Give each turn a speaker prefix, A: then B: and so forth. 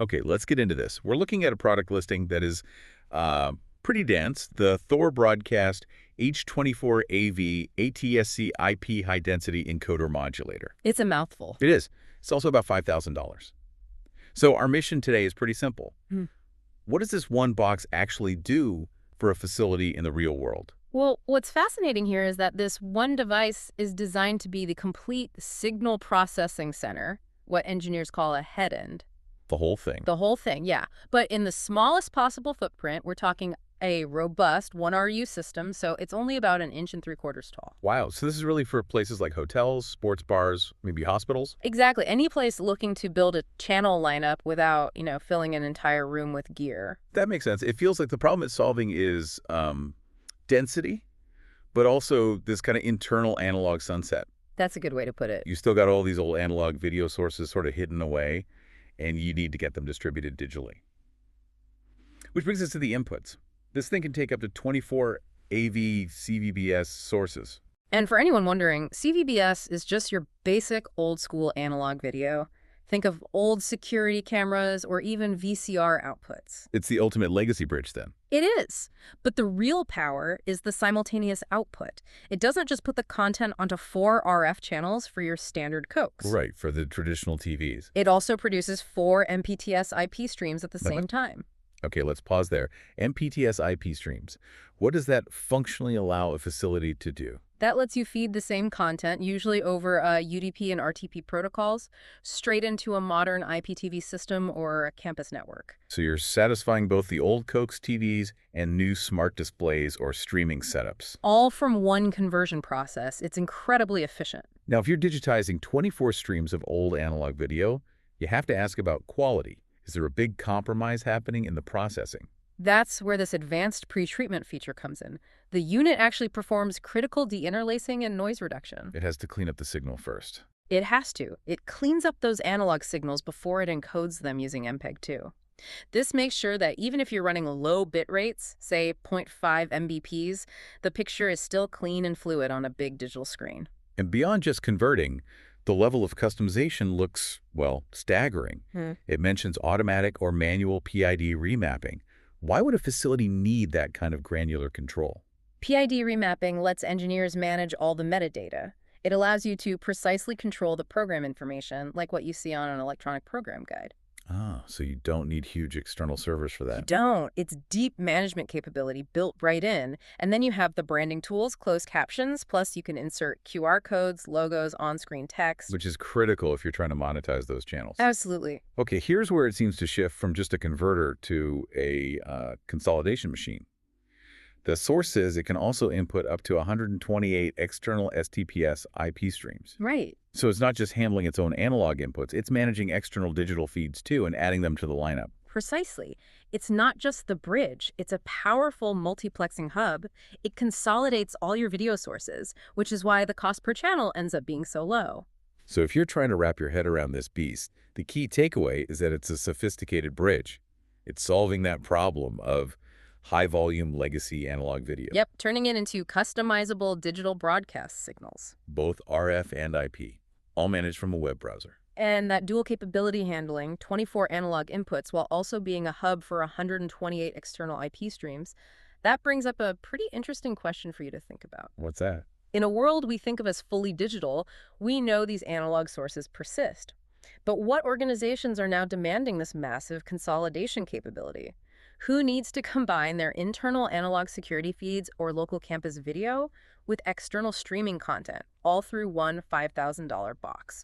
A: Okay, let's get into this. We're looking at a product listing that is pretty dense, the Thor Broadcast H-24AV-ATSC-IP high-density encoder modulator.
B: It's a mouthful.
A: It is. It's also about $5,000. So our mission today is pretty simple. What does this one box actually do for a facility in the real world?
B: Well, what's fascinating here is that this one device is designed to be the complete signal processing center, what engineers call a head end.
A: The whole thing.
B: The whole thing, yeah. But in the smallest possible footprint, we're talking a robust 1RU system, so it's only about 1 3/4 inches tall.
A: Wow, so this is really for places like hotels, sports bars, maybe hospitals?
B: Exactly. Any place looking to build a channel lineup without, filling an entire room with gear.
A: That makes sense. It feels like the problem it's solving is density, but also this kind of internal analog sunset.
B: That's a good way to put it.
A: You still got all these old analog video sources sort of hidden away, and you need to get them distributed digitally. Which brings us to the inputs. This thing can take up to 24 AV CVBS sources.
B: And for anyone wondering, CVBS is just your basic old-school analog video. Think of old security cameras or even VCR outputs.
A: It's the ultimate legacy bridge, then.
B: It is. But the real power is the simultaneous output. It doesn't just put the content onto 4 RF channels for your standard coax.
A: Right, for the traditional TVs.
B: It also produces 4 MPTS IP streams at the same time.
A: Okay, let's pause there. MPTS IP streams. What does that functionally allow a facility to do?
B: That lets you feed the same content, usually over UDP and RTP protocols, straight into a modern IPTV system or a campus network.
A: So you're satisfying both the old coax TVs and new smart displays or streaming setups.
B: All from one conversion process. It's incredibly efficient.
A: Now, if you're digitizing 24 streams of old analog video, you have to ask about quality. Is there a big compromise happening in the processing?
B: That's where this advanced pretreatment feature comes in. The unit actually performs critical deinterlacing and noise reduction.
A: It has to clean up the signal first.
B: It has to. It cleans up those analog signals before it encodes them using MPEG-2. This makes sure that even if you're running low bit rates, say 0.5 Mbps, the picture is still clean and fluid on a big digital screen.
A: And beyond just converting, the level of customization looks, well, staggering. It mentions automatic or manual PID remapping. Why would a facility need that kind of granular control?
B: PID remapping lets engineers manage all the metadata. It allows you to precisely control the program information, like what you see on an electronic program guide.
A: Ah, so you don't need huge external servers for that.
B: You don't. It's deep management capability built right in. And then you have the branding tools, closed captions, plus you can insert QR codes, logos, on-screen text.
A: Which is critical if you're trying to monetize those channels.
B: Absolutely.
A: Okay, here's where it seems to shift from just a converter to a consolidation machine. The source says it can also input up to 128 external STPS IP streams.
B: Right.
A: So it's not just handling its own analog inputs, it's managing external digital feeds too and adding them to the lineup.
B: Precisely. It's not just the bridge. It's a powerful multiplexing hub. It consolidates all your video sources, which is why the cost per channel ends up being so low.
A: So if you're trying to wrap your head around this beast, the key takeaway is that it's a sophisticated bridge. It's solving that problem of high-volume legacy analog video.
B: Yep, turning it into customizable digital broadcast signals.
A: Both RF and IP, all managed from a web browser.
B: And that dual capability handling, 24 analog inputs, while also being a hub for 128 external IP streams, that brings up a pretty interesting question for you to think about.
A: What's that?
B: In a world we think of as fully digital, we know these analog sources persist. But what organizations are now demanding this massive consolidation capability? Who needs to combine their internal analog security feeds or local campus video with external streaming content, all through one $5,000 box?